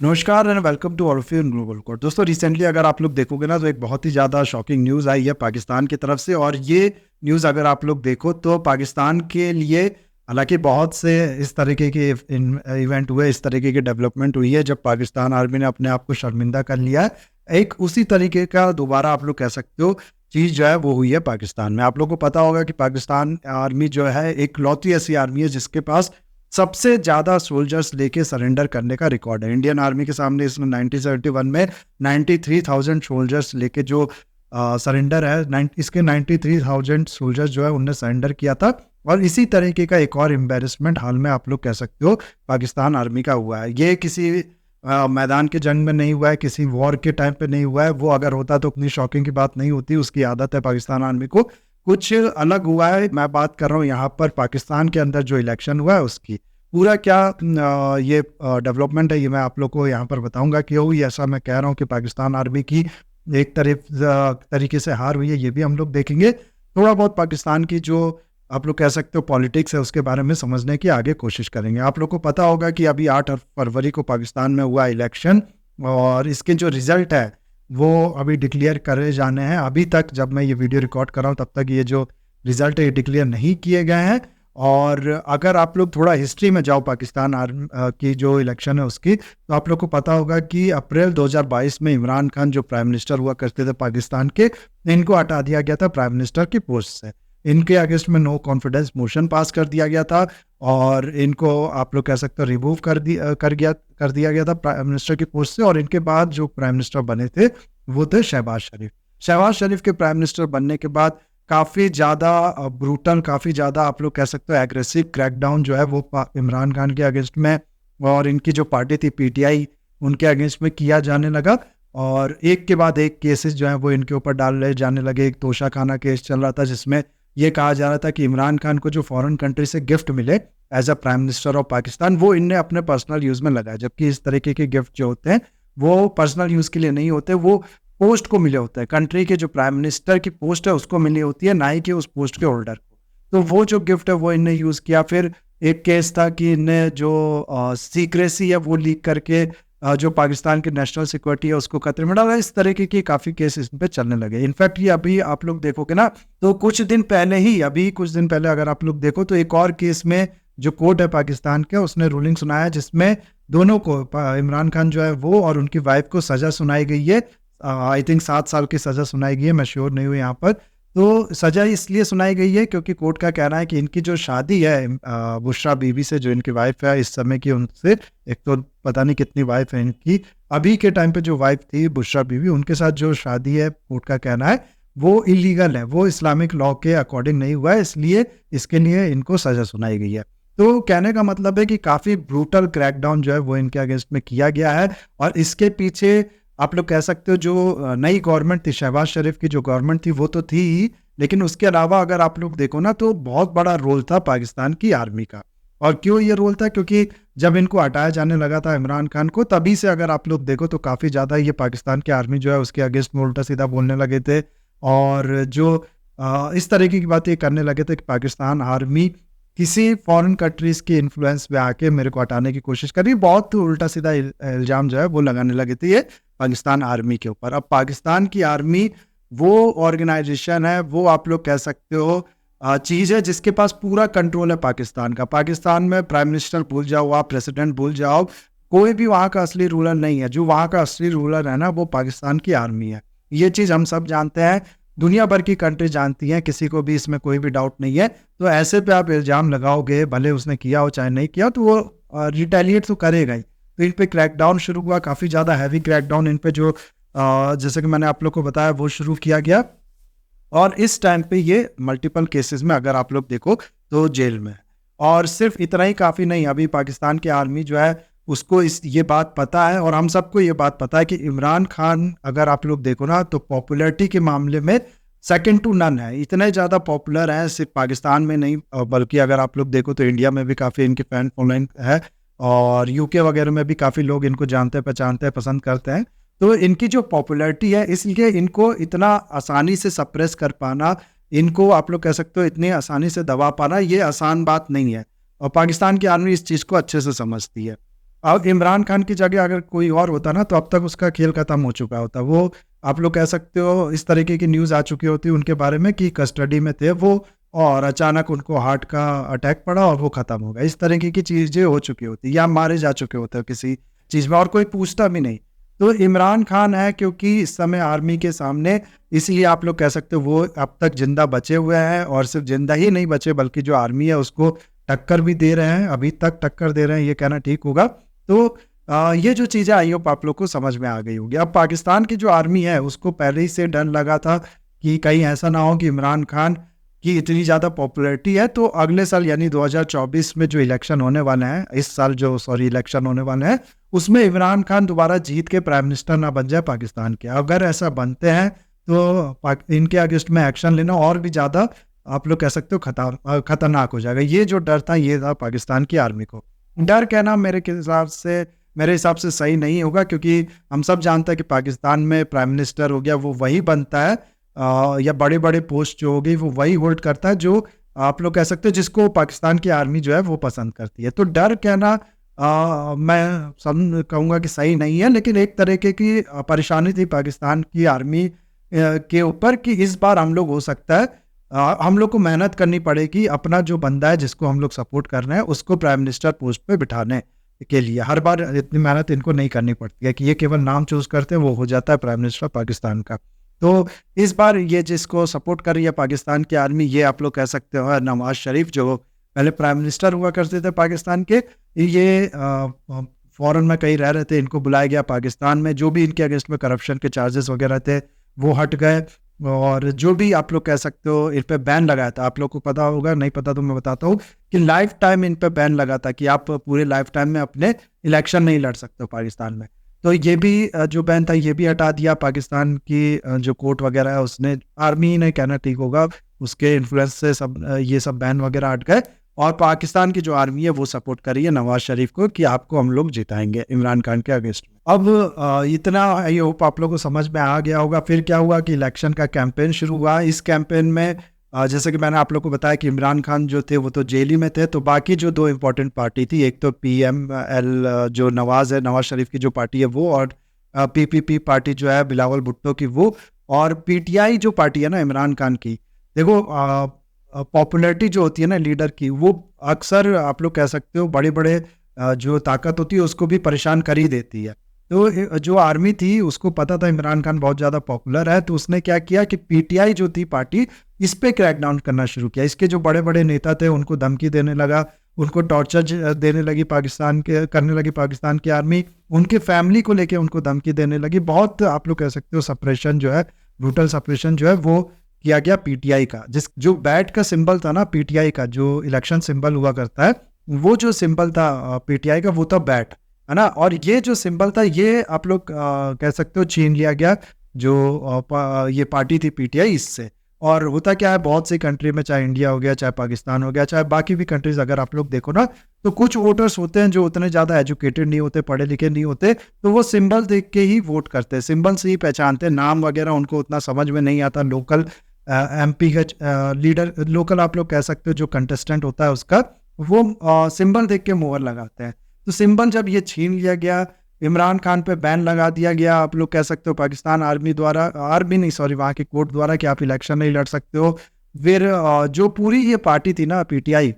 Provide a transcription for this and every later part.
नमस्कार and welcome to all of you in global code. दोस्तों, recently अगर आप लोग देखोगे ना तो एक बहुत ही ज़्यादा शॉकिंग न्यूज़ आई है पाकिस्तान की तरफ से। और ये न्यूज़ अगर आप लोग देखो तो पाकिस्तान के लिए, हालांकि बहुत से इस तरीके के इवेंट हुए, इस तरीके की डेवलपमेंट हुई है जब पाकिस्तान आर्मी ने अपने आप को शर्मिंदा कर लिया है। एक उसी तरीके का दोबारा आप लोग कह सकते हो चीज़ जो है वो हुई है पाकिस्तान में। आप लोग को पता होगा कि पाकिस्तान आर्मी जो है एक लौती ऐसी आर्मी है जिसके पास सबसे ज़्यादा सोल्जर्स लेके सरेंडर करने का रिकॉर्ड है। इंडियन आर्मी के सामने इसने 1971 में 93,000 सोल्जर्स लेके जो सरेंडर है, इसके 93,000 सोल्जर्स जो है उनने सरेंडर किया था। और इसी तरीके का एक और एम्बेरसमेंट हाल में आप लोग कह सकते हो पाकिस्तान आर्मी का हुआ है। ये किसी मैदान के जंग में नहीं हुआ है, किसी वॉर के टाइम पे नहीं हुआ है। वो अगर होता तो उतनी शॉकिंग की बात नहीं होती। उसकी आदत है पाकिस्तान आर्मी को। कुछ अलग हुआ है। मैं बात कर रहा हूँ यहाँ पर पाकिस्तान के अंदर जो इलेक्शन हुआ है उसकी। पूरा क्या ये डेवलपमेंट है ये मैं आप लोग को यहाँ पर बताऊंगा। क्यों हुई ऐसा मैं कह रहा हूँ कि पाकिस्तान आर्मी की एक तरीके से हार हुई है, ये भी हम लोग देखेंगे। थोड़ा बहुत पाकिस्तान की जो आप लोग कह सकते हो पॉलिटिक्स है उसके बारे में समझने की आगे कोशिश करेंगे। आप लोग को पता होगा कि अभी 8 फरवरी को पाकिस्तान में हुआ इलेक्शन, और इसके जो रिजल्ट है वो अभी डिक्लेयर करे जाने हैं। अभी तक जब मैं ये वीडियो रिकॉर्ड कर रहा हूँ तब तक ये जो रिजल्ट है ये डिक्लेयर नहीं किए गए हैं। और अगर आप लोग थोड़ा हिस्ट्री में जाओ पाकिस्तान आर्मी की जो इलेक्शन है उसकी, तो आप लोग को पता होगा कि अप्रैल 2022 में इमरान खान जो प्राइम मिनिस्टर हुआ करते थे पाकिस्तान के, इनको हटा दिया गया था प्राइम मिनिस्टर की पोस्ट से। इनके अगेंस्ट में नो कॉन्फिडेंस मोशन पास कर दिया गया था और इनको आप लोग कह सकते हो रिमूव कर दिया गया था प्राइम मिनिस्टर की पोस्ट से। और इनके बाद जो प्राइम मिनिस्टर बने थे वो थे शहबाज शरीफ। शहबाज शरीफ के प्राइम मिनिस्टर बनने के बाद काफ़ी ज़्यादा ब्रूटल, काफ़ी ज़्यादा आप लोग कह सकते हो एग्रेसिव क्रैकडाउन जो है वो इमरान खान के अगेंस्ट में और इनकी जो पार्टी थी पीटीआई उनके अगेंस्ट में किया जाने लगा। और एक के बाद एक केसेस जो है वो इनके ऊपर डाले जाने लगे। एक तोशाखाना केस चल रहा था जिसमें ये कहा जा रहा था कि इमरान खान को जो फॉरेन कंट्री से गिफ्ट मिले as a prime minister of Pakistan, वो इनने अपने पर्सनल यूज़ में लगाया। जबकि इस तरीके के गिफ्ट जो होते हैं वो पर्सनल यूज़ के लिए नहीं होते, वो पोस्ट को मिले होते हैं। कंट्री के जो प्राइम मिनिस्टर की पोस्ट है उसको मिली होती है, ना ही कि उस पोस्ट के होल्डर को। तो वो जो गिफ्ट है वो इनने यूज़ किया। फिर एक केस था कि इनने जो सीक्रेसी है वो लीक करके जो पाकिस्तान की नेशनल सिक्योरिटी है उसको खतरे में डाला। इस तरीके की काफ़ी केस इस पे चलने लगे। इनफैक्ट ये अभी आप लोग देखोगे ना तो कुछ दिन पहले अगर आप लोग देखो तो एक और केस में जो कोर्ट है पाकिस्तान के उसने रूलिंग सुनाया जिसमें दोनों को, इमरान खान जो है वो और उनकी वाइफ को सज़ा सुनाई गई है। आई थिंक 7 साल की सज़ा सुनाई गई है, मैं श्योर नहीं हूँ यहाँ पर। तो सज़ा इसलिए सुनाई गई है क्योंकि कोर्ट का कहना है कि इनकी जो शादी है बुशरा बीबी से, जो इनकी वाइफ है इस समय की, उनसे एक तो पता नहीं कितनी वाइफ है इनकी, अभी के टाइम पे जो वाइफ थी बुशरा बीबी, उनके साथ जो शादी है कोर्ट का कहना है वो इलीगल है, वो इस्लामिक लॉ के अकॉर्डिंग नहीं हुआ है, इसलिए इसके लिए इनको सज़ा सुनाई गई है। तो कहने का मतलब है कि काफ़ी ब्रूटल क्रैकडाउन जो है वो इनके अगेंस्ट में किया गया है। और इसके पीछे आप लोग कह सकते हो जो नई गवर्नमेंट थी, शहबाज शरीफ की जो गवर्नमेंट थी वो तो थी ही, लेकिन उसके अलावा अगर आप लोग देखो ना तो बहुत बड़ा रोल था पाकिस्तान की आर्मी का। और क्यों ये रोल था? क्योंकि जब इनको हटाया जाने लगा था इमरान खान को, तभी से अगर आप लोग देखो तो काफ़ी ज़्यादा ये पाकिस्तान की आर्मी जो है उसके अगेंस्ट में उल्टा सीधा बोलने लगे थे। और जो इस तरीके की बातें करने लगे थे कि पाकिस्तान आर्मी किसी फॉरेन कंट्रीज़ की इन्फ्लुएंस में आके मेरे को हटाने की कोशिश करी। बहुत उल्टा सीधा इल्ज़ाम जो है वो लगाने लगे थे ये पाकिस्तान आर्मी के ऊपर। अब पाकिस्तान की आर्मी वो ऑर्गेनाइजेशन है, वो आप लोग कह सकते हो चीज़ है जिसके पास पूरा कंट्रोल है पाकिस्तान का। पाकिस्तान में प्राइम मिनिस्टर भूल जाओ, आप प्रेसिडेंट भूल जाओ, कोई भी वहाँ का असली रूलर नहीं है। जो वहाँ का असली रूलर है ना वो पाकिस्तान की आर्मी है। ये चीज़ हम सब जानते हैं, दुनिया भर की कंट्री जानती हैं, किसी को भी इसमें कोई भी डाउट नहीं है। तो ऐसे पे आप इल्ज़ाम लगाओगे, भले उसने किया हो चाहे नहीं किया, तो वो रिटेलिएट तो करेगा ही। तो इन पे क्रैकडाउन शुरू हुआ, काफ़ी ज़्यादा हैवी क्रैकडाउन इन पे जो जैसे कि मैंने आप लोग को बताया वो शुरू किया गया। और इस टाइम पे ये मल्टीपल केसेस में अगर आप लोग देखो तो जेल में। और सिर्फ इतना ही काफ़ी नहीं, अभी पाकिस्तान की आर्मी जो है उसको ये बात पता है, और हम सबको ये बात पता है कि इमरान खान अगर आप लोग देखो ना तो पॉपुलैरिटी के मामले में सेकंड टू नन है। इतने ज़्यादा पॉपुलर हैं, सिर्फ पाकिस्तान में नहीं बल्कि अगर आप लोग देखो तो इंडिया में भी काफ़ी इनकी फैन फॉलोइंग है, और यूके वगैरह में भी काफ़ी लोग इनको जानते पहचानते हैं, पसंद करते हैं। तो इनकी जो पॉपुलैरिटी है इसलिए इनको इतना आसानी से सप्रेस कर पाना, इनको आप लोग कह सकते हो इतनी आसानी से दबा पाना, ये आसान बात नहीं है। और पाकिस्तान की आर्मी इस चीज़ को अच्छे से समझती है। अब इमरान खान की जगह अगर कोई और होता ना, तो अब तक उसका खेल खत्म हो चुका होता। वो आप लोग कह सकते हो इस तरीके की न्यूज़ आ चुकी होती उनके बारे में कि कस्टडी में थे वो, और अचानक उनको हार्ट का अटैक पड़ा और वो खत्म हो गए। इस तरीके की चीज़ें हो चुकी होती, या मारे जा चुके होते किसी चीज़ में, और कोई पूछता भी नहीं। तो इमरान खान है क्योंकि इस समय आर्मी के सामने, इसलिए आप लोग कह सकते हो वो अब तक जिंदा बचे हुए हैं, और सिर्फ जिंदा ही नहीं बचे बल्कि जो आर्मी है उसको टक्कर भी दे रहे हैं, अभी तक टक्कर दे रहे हैं, ये कहना ठीक होगा। तो ये जो चीज़ें आई हो आप लोग को समझ में आ गई होगी। अब पाकिस्तान की जो आर्मी है उसको पहले ही से डर लगा था कि कहीं ऐसा ना हो कि इमरान खान की इतनी ज़्यादा पॉपुलैरिटी है तो अगले साल यानी 2024 में जो इलेक्शन होने वाले हैं, इस साल जो इलेक्शन होने वाले हैं, उसमें इमरान खान दोबारा जीत के प्राइम मिनिस्टर ना बन जाए पाकिस्तान के। अगर ऐसा बनते हैं तो इनके अगेंस्ट में एक्शन लेना और भी ज़्यादा आप लोग कह सकते हो खतरनाक हो जाएगा। ये जो डर था ये था पाकिस्तान की आर्मी को। डर कहना मेरे हिसाब से सही नहीं होगा, क्योंकि हम सब जानते हैं कि पाकिस्तान में प्राइम मिनिस्टर हो गया वो वही बनता है, या बड़े बड़े पोस्ट जो हो गई वो वही होल्ड करता है जो आप लोग कह सकते हो जिसको पाकिस्तान की आर्मी जो है वो पसंद करती है। तो डर कहना मैं कहूँगा कि सही नहीं है, लेकिन एक तरीके की परेशानी थी पाकिस्तान की आर्मी के ऊपर कि इस बार हम लोग हो सकता है हम लोग को मेहनत करनी पड़ेगी अपना जो बंदा है जिसको हम लोग सपोर्ट कर रहे हैं उसको प्राइम मिनिस्टर पोस्ट पे बिठाने के लिए। हर बार इतनी मेहनत इनको नहीं करनी पड़ती है कि ये केवल नाम चूज करते हैं वो हो जाता है प्राइम मिनिस्टर पाकिस्तान का। तो इस बार ये जिसको सपोर्ट कर रही है पाकिस्तान की आर्मी, ये आप लोग कह सकते हो नवाज शरीफ, जो पहले प्राइम मिनिस्टर हुआ करते थे पाकिस्तान के। ये फॉरेन में कहीं रह रहे थे, इनको बुलाया गया पाकिस्तान में, जो भी इनके अगेंस्ट में करप्शन के चार्जेस वगैरह थे वो हट गए, और जो भी आप लोग कह सकते हो इन पे बैन लगाया था। आप लोग को पता होगा, नहीं पता तो मैं बताता हूँ कि लाइफ टाइम इन पे बैन लगा था कि आप पूरे लाइफ टाइम में अपने इलेक्शन नहीं लड़ सकते हो पाकिस्तान में। तो ये भी जो बैन था ये भी हटा दिया पाकिस्तान की जो कोर्ट वगैरह है उसने, आर्मी ने कहना ठीक होगा, उसके इन्फ्लुएंस से सब ये सब बैन वगैरह हट गए, और पाकिस्तान की जो आर्मी है वो सपोर्ट कर रही है नवाज शरीफ को कि आपको हम लोग जिताएंगे इमरान खान के अगेंस्ट में। अब इतना आई होप आप लोगों को समझ में आ गया होगा। फिर क्या हुआ कि इलेक्शन का कैंपेन शुरू हुआ। इस कैंपेन में जैसे कि मैंने आप लोग को बताया कि इमरान खान जो थे वो तो जेल ही में थे, तो बाकी जो दो इम्पोर्टेंट पार्टी थी, एक तो PML जो नवाज शरीफ की जो पार्टी है वो, और PPP पार्टी जो है बिलावल भुट्टो की वो, और PTI जो पार्टी है ना इमरान खान की। देखो पॉपुलैरिटी जो होती है ना लीडर की, वो अक्सर आप लोग कह सकते हो बड़े बड़े जो ताकत होती है उसको भी परेशान कर ही देती है। तो जो आर्मी थी उसको पता था इमरान खान बहुत ज़्यादा पॉपुलर है, तो उसने क्या किया कि PTI जो थी पार्टी, इस पे क्रैकडाउन करना शुरू किया। इसके जो बड़े बड़े नेता थे उनको धमकी देने लगा, उनको टॉर्चर देने लगी करने लगी पाकिस्तान की आर्मी, उनके फैमिली को लेके उनको धमकी देने लगी। बहुत आप लोग कह सकते हो सप्रेशन जो है, ब्रूटल सप्रेशन जो है वो किया गया PTI का। जो बैट का सिंबल था ना PTI का, जो इलेक्शन सिंबल हुआ करता है, वो जो सिंबल था PTI का वो था बैट, है ना। और ये जो सिंबल था ये आप लोग कह सकते हो छीन लिया गया, जो ये पार्टी थी PTI इससे। और होता क्या है बहुत सी कंट्री में, चाहे इंडिया हो गया, चाहे पाकिस्तान हो गया, चाहे बाकी भी कंट्रीज अगर आप लोग देखो ना, तो कुछ वोटर्स होते हैं जो उतने ज़्यादा एजुकेटेड नहीं होते, पढ़े लिखे नहीं होते, तो वो सिंबल देख के ही वोट करते हैं, सिंबल से ही पहचानते हैं। नाम वगैरह उनको उतना समझ में नहीं आता। लोकल MP का लीडर, लोकल आप लोग कह सकते हो जो कंटेस्टेंट होता है उसका, वो सिंबल देख के मोहर लगाते हैं। तो सिंबल जब ये छीन लिया गया, इमरान खान पे बैन लगा दिया गया, आप लोग कह सकते हो पाकिस्तान आर्मी द्वारा, वहाँ के कोर्ट द्वारा, कि आप इलेक्शन नहीं लड़ सकते हो। फिर जो पूरी ये पार्टी थी ना PTI,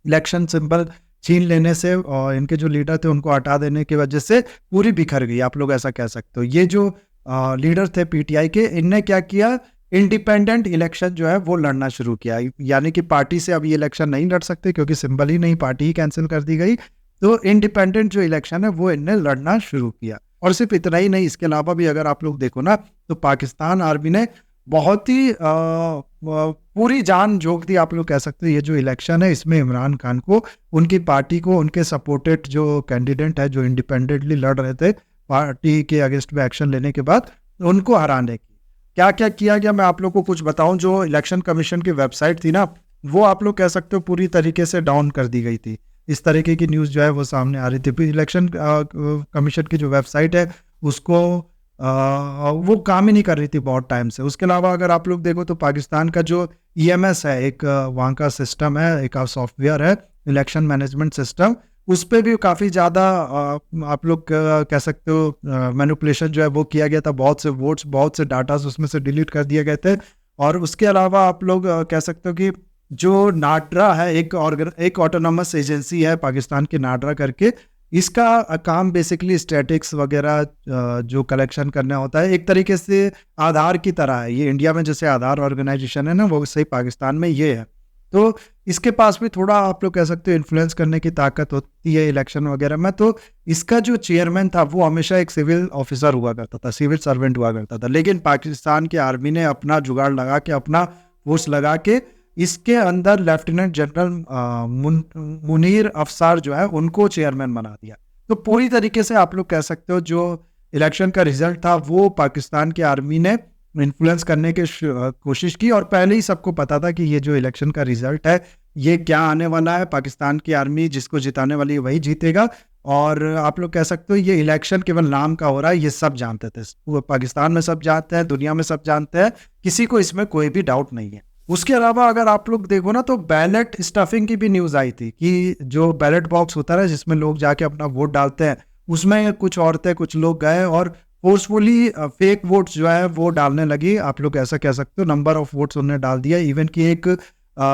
इलेक्शन सिंबल छीन लेने से और इनके जो लीडर थे उनको हटा देने की वजह से पूरी बिखर गई, आप लोग ऐसा कह सकते हो। ये जो लीडर थे PTI के, इनने क्या किया, इंडिपेंडेंट इलेक्शन जो है वो लड़ना शुरू किया। यानी कि पार्टी से अब ये इलेक्शन नहीं लड़ सकते क्योंकि सिंबल ही नहीं, पार्टी ही कैंसिल कर दी गई। तो इंडिपेंडेंट जो इलेक्शन है वो इनने लड़ना शुरू किया। और सिर्फ इतना ही नहीं, इसके अलावा भी अगर आप लोग देखो ना, तो पाकिस्तान आर्मी ने बहुत ही पूरी जान झोंक दी, आप लोग कह सकते हो। ये जो इलेक्शन है इसमें इमरान खान को, उनकी पार्टी को, उनके सपोर्टेड जो कैंडिडेट है जो इंडिपेंडेंटली लड़ रहे थे पार्टी के अगेंस्ट में एक्शन लेने के बाद, उनको हराने की क्या क्या किया गया मैं आप लोग को कुछ बताऊं। जो इलेक्शन कमीशन की वेबसाइट थी ना, वो आप लोग कह सकते हो पूरी तरीके से डाउन कर दी गई थी। इस तरीके की न्यूज़ जो है वो सामने आ रही थी। इलेक्शन कमीशन की जो वेबसाइट है उसको वो काम ही नहीं कर रही थी बहुत टाइम से। उसके अलावा अगर आप लोग देखो तो पाकिस्तान का जो EMS है, एक वहाँ का सिस्टम है, एक सॉफ्टवेयर है इलेक्शन मैनेजमेंट सिस्टम, उस पे भी काफ़ी ज़्यादा आप लोग कह सकते हो मैनिपुलेशन जो है वो किया गया था। बहुत से वोट्स, बहुत से डाटास उसमें से डिलीट कर दिए गए थे। और उसके अलावा आप लोग कह सकते हो कि जो नाडरा है, एक ऑटोनॉमस एजेंसी है पाकिस्तान की, नाडरा करके, इसका काम बेसिकली स्टैटिक्स वगैरह जो कलेक्शन करना होता है, एक तरीके से आधार की तरह है। ये इंडिया में जैसे आधार ऑर्गेनाइजेशन है ना, वो सही पाकिस्तान में ये है। तो इसके पास भी थोड़ा आप लोग कह सकते हो इन्फ्लुएंस करने की ताकत होती है इलेक्शन वगैरह में। तो इसका जो चेयरमैन था वो हमेशा एक सिविल ऑफिसर हुआ करता था, सिविल सर्वेंट हुआ करता था। लेकिन पाकिस्तान की आर्मी ने अपना जुगाड़ लगा के, अपना फोर्स लगा के, इसके अंदर लेफ्टिनेंट जनरल मुनीर अफसार जो है उनको चेयरमैन बना दिया। तो पूरी तरीके से आप लोग कह सकते हो जो इलेक्शन का रिजल्ट था वो पाकिस्तान की आर्मी ने इन्फ्लुएंस करने की कोशिश की। और पहले ही सबको पता था कि ये जो इलेक्शन का रिजल्ट है ये क्या आने वाला है। पाकिस्तान की आर्मी जिसको जिताने वाली है वही जीतेगा। और आप लोग कह सकते हो ये इलेक्शन केवल नाम का हो रहा है, ये सब जानते थे। वो पाकिस्तान में सब जानते हैं, दुनिया में सब जानते हैं, किसी को इसमें कोई भी डाउट नहीं है। उसके अलावा अगर आप लोग देखो ना, तो बैलेट स्टफिंग की भी न्यूज़ आई थी कि जो बैलेट बॉक्स होता है जिसमें लोग जाके अपना वोट डालते हैं, उसमें कुछ औरतें, कुछ लोग गए और फोर्सफुली फेक वोट्स जो है वो डालने लगी। आप लोग ऐसा कह सकते हो, नंबर ऑफ वोट्स उन्होंने डाल दिया। इवन कि एक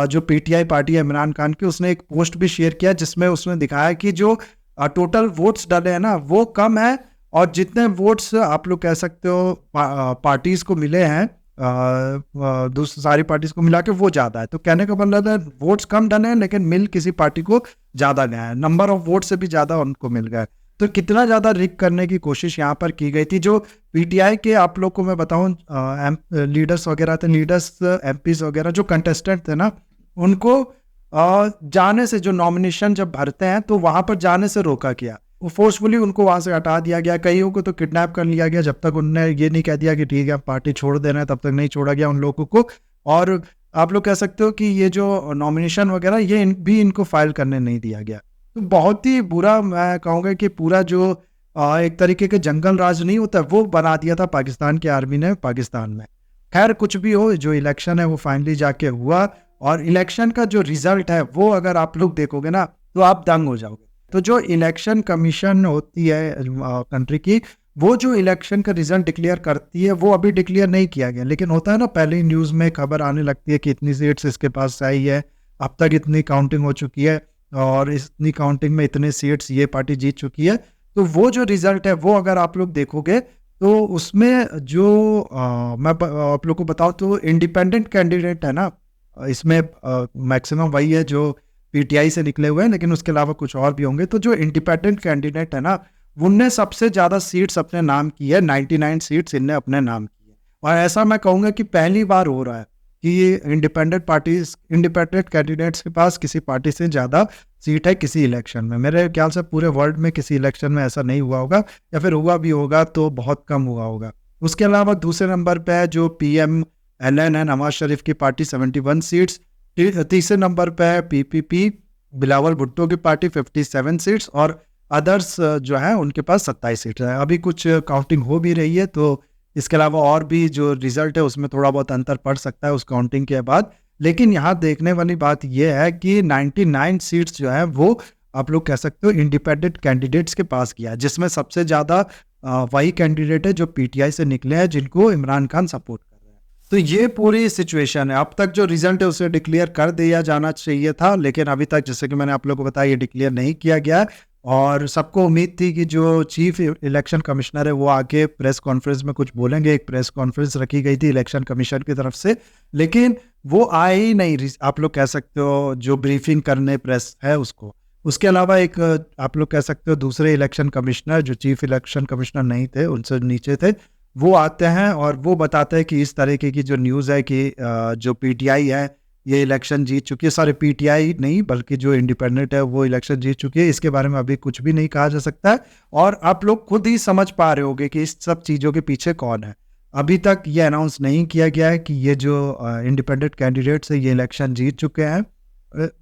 जो पीटीआई पार्टी है इमरान खान की, उसने एक पोस्ट भी शेयर किया जिसमें उसने दिखाया कि जो टोटल वोट्स डाले हैं ना वो कम है, और जितने वोट्स आप लोग कह सकते हो पार्टीज को मिले हैं, दूसरी सारी पार्टीज को मिला के वो ज़्यादा है। तो कहने का मतलब है वोट्स कम डले हैं लेकिन मिल किसी पार्टी को ज़्यादा गया है, नंबर ऑफ वोट से भी ज़्यादा उनको मिल गया है। तो कितना ज़्यादा रिग करने की कोशिश यहाँ पर की गई थी। जो पीटीआई के आप लोग को मैं बताऊँ लीडर्स वगैरह थे, लीडर्स एमपीज वगैरह जो कंटेस्टेंट थे ना, उनको जाने से, जो नॉमिनेशन जब भरते हैं तो वहाँ पर जाने से रोका गया। वो फोर्सफुली उनको वहाँ से हटा दिया गया। कईयों को तो किडनैप कर लिया गया, जब तक उनने ये नहीं कह दिया कि ठीक है पार्टी छोड़ देना है तब तक नहीं छोड़ा गया उन लोगों को। और आप लोग कह सकते हो कि ये जो नॉमिनेशन वगैरह ये भी इनको फाइल करने नहीं दिया गया। तो बहुत ही बुरा, मैं कहूँगा कि पूरा जो एक तरीके के जंगल राज नहीं होता वो बना दिया था पाकिस्तान की आर्मी ने पाकिस्तान में। खैर कुछ भी हो, जो इलेक्शन है वो फाइनली जाके हुआ। और इलेक्शन का जो रिजल्ट है वो अगर आप लोग देखोगे ना तो आप दंग हो जाओगे। तो जो इलेक्शन कमीशन होती है कंट्री की, वो जो इलेक्शन का रिजल्ट डिक्लेयर करती है वो अभी डिक्लेयर नहीं किया गया। लेकिन होता है ना, पहले ही न्यूज़ में खबर आने लगती है कि इतनी सीट्स इसके पास आई है, अब तक इतनी काउंटिंग हो चुकी है और इतनी काउंटिंग में इतने सीट्स ये पार्टी जीत चुकी है। तो वो जो रिजल्ट है वो अगर आप लोग देखोगे तो उसमें जो मैं आप लोग को बताऊं तो इंडिपेंडेंट कैंडिडेट है ना, इसमें मैक्सिमम वही है जो पीटीआई से निकले हुए हैं, लेकिन उसके अलावा कुछ और भी होंगे। तो जो इंडिपेंडेंट कैंडिडेट है ना, उनने सबसे ज़्यादा सीट्स अपने नाम की है, 99 सीट्स इनने अपने नाम की है। और ऐसा मैं कहूँगा कि पहली बार हो रहा है कि इंडिपेंडेंट कैंडिडेट्स के पास किसी पार्टी से ज़्यादा सीट है किसी इलेक्शन में। मेरे ख्याल से पूरे वर्ल्ड में किसी इलेक्शन में ऐसा नहीं हुआ होगा, या फिर हुआ भी होगा तो बहुत कम हुआ होगा। उसके अलावा दूसरे नंबर पे है जो PMLN है, नवाज शरीफ की पार्टी, 71 सीट्स। तीसरे नंबर पे है PPP, बिलावल भुट्टो की पार्टी, 57 सीट्स। और अदर्स जो है उनके पास 27 सीट है। अभी कुछ काउंटिंग हो भी रही है, तो इसके अलावा और भी जो रिजल्ट है उसमें थोड़ा बहुत अंतर पड़ सकता है उस काउंटिंग के बाद। लेकिन यहाँ देखने वाली बात यह है कि 99 सीट्स जो है वो आप लोग कह सकते हो इंडिपेंडेंट कैंडिडेट्स के पास गया, जिसमें सबसे ज़्यादा वही कैंडिडेट है जो पीटीआई से निकले हैं, जिनको इमरान खान सपोर्ट कर रहे हैं। तो ये पूरी सिचुएशन है। अब तक जो रिजल्ट है उसे डिक्लेयर कर दिया जाना चाहिए था, लेकिन अभी तक जैसे कि मैंने आप लोगों को बताया ये डिक्लेयर नहीं किया गया। और सबको उम्मीद थी कि जो चीफ इलेक्शन कमिश्नर है वो आके प्रेस कॉन्फ्रेंस में कुछ बोलेंगे। एक प्रेस कॉन्फ्रेंस रखी गई थी इलेक्शन कमीशन की तरफ से, लेकिन वो आए ही नहीं। आप लोग कह सकते हो जो ब्रीफिंग करने प्रेस है उसको। उसके अलावा एक आप लोग कह सकते हो दूसरे इलेक्शन कमिश्नर जो चीफ इलेक्शन कमिश्नर नहीं थे, उनसे नीचे थे, वो आते हैं और वो बताते हैं कि इस तरीके की जो न्यूज़ है कि जो पीटीआई है ये इलेक्शन जीत चुकी है। सारे पीटीआई नहीं बल्कि जो इंडिपेंडेंट है वो इलेक्शन जीत चुकी है। इसके बारे में अभी कुछ भी नहीं कहा जा सकता है, और आप लोग खुद ही समझ पा रहे होंगे कि इस सब चीज़ों के पीछे कौन है। अभी तक ये अनाउंस नहीं किया गया है कि ये जो इंडिपेंडेंट कैंडिडेट्स है ये इलेक्शन जीत चुके हैं।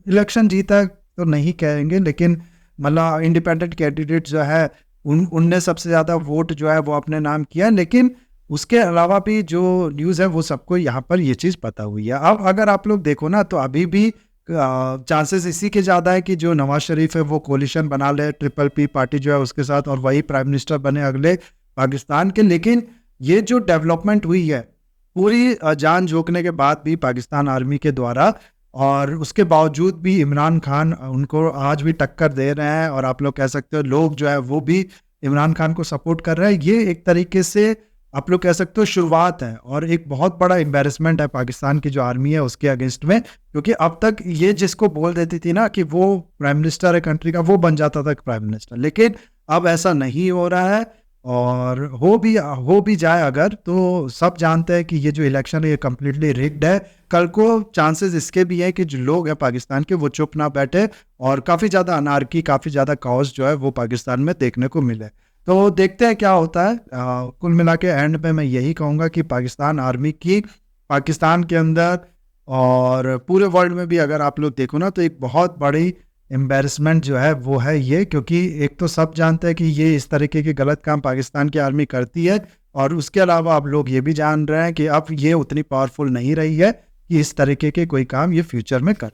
इलेक्शन जीता तो नहीं कहेंगे, लेकिन मतलब इंडिपेंडेंट कैंडिडेट जो है उनने सबसे ज़्यादा वोट जो है वो अपने नाम किया। लेकिन उसके अलावा भी जो न्यूज़ है वो सबको यहाँ पर ये चीज़ पता हुई है। अब अगर आप लोग देखो ना तो अभी भी चांसेस इसी के ज़्यादा है कि जो नवाज शरीफ है वो कोलिशन बना ले ट्रिपल पी पार्टी जो है उसके साथ, और वही प्राइम मिनिस्टर बने अगले पाकिस्तान के। लेकिन ये जो डेवलपमेंट हुई है पूरी जान झोंकने के बाद भी पाकिस्तान आर्मी के द्वारा, और उसके बावजूद भी इमरान खान उनको आज भी टक्कर दे रहे हैं, और आप लोग कह सकते हो लोग जो है वो भी इमरान खान को सपोर्ट कर रहे हैं। ये एक तरीके से आप लोग कह सकते हो शुरुआत है, और एक बहुत बड़ा एम्बेरसमेंट है पाकिस्तान की जो आर्मी है उसके अगेंस्ट में, क्योंकि अब तक ये जिसको बोल देती थी ना कि वो प्राइम मिनिस्टर है कंट्री का, वो बन जाता था प्राइम मिनिस्टर, लेकिन अब ऐसा नहीं हो रहा है। और हो भी जाए अगर, तो सब जानते हैं कि ये जो इलेक्शन है ये कम्प्लीटली रिग्ड है। कल को चांसेस इसके भी है कि जो लोग हैं पाकिस्तान के वो चुप ना बैठे, और काफ़ी ज़्यादा अनार्की, काफ़ी ज़्यादा काओस जो है वो पाकिस्तान में देखने को मिले। तो देखते हैं क्या होता है। कुल मिला के एंड में मैं यही कहूँगा कि पाकिस्तान आर्मी की पाकिस्तान के अंदर और पूरे वर्ल्ड में भी अगर आप लोग देखो ना, तो एक बहुत बड़ी एम्बेरसमेंट जो है वो है ये, क्योंकि एक तो सब जानते हैं कि ये इस तरीके के गलत काम पाकिस्तान की आर्मी करती है, और उसके अलावा आप लोग ये भी जान रहे हैं कि अब ये उतनी पावरफुल नहीं रही है कि इस तरीके के कोई काम ये फ्यूचर में कर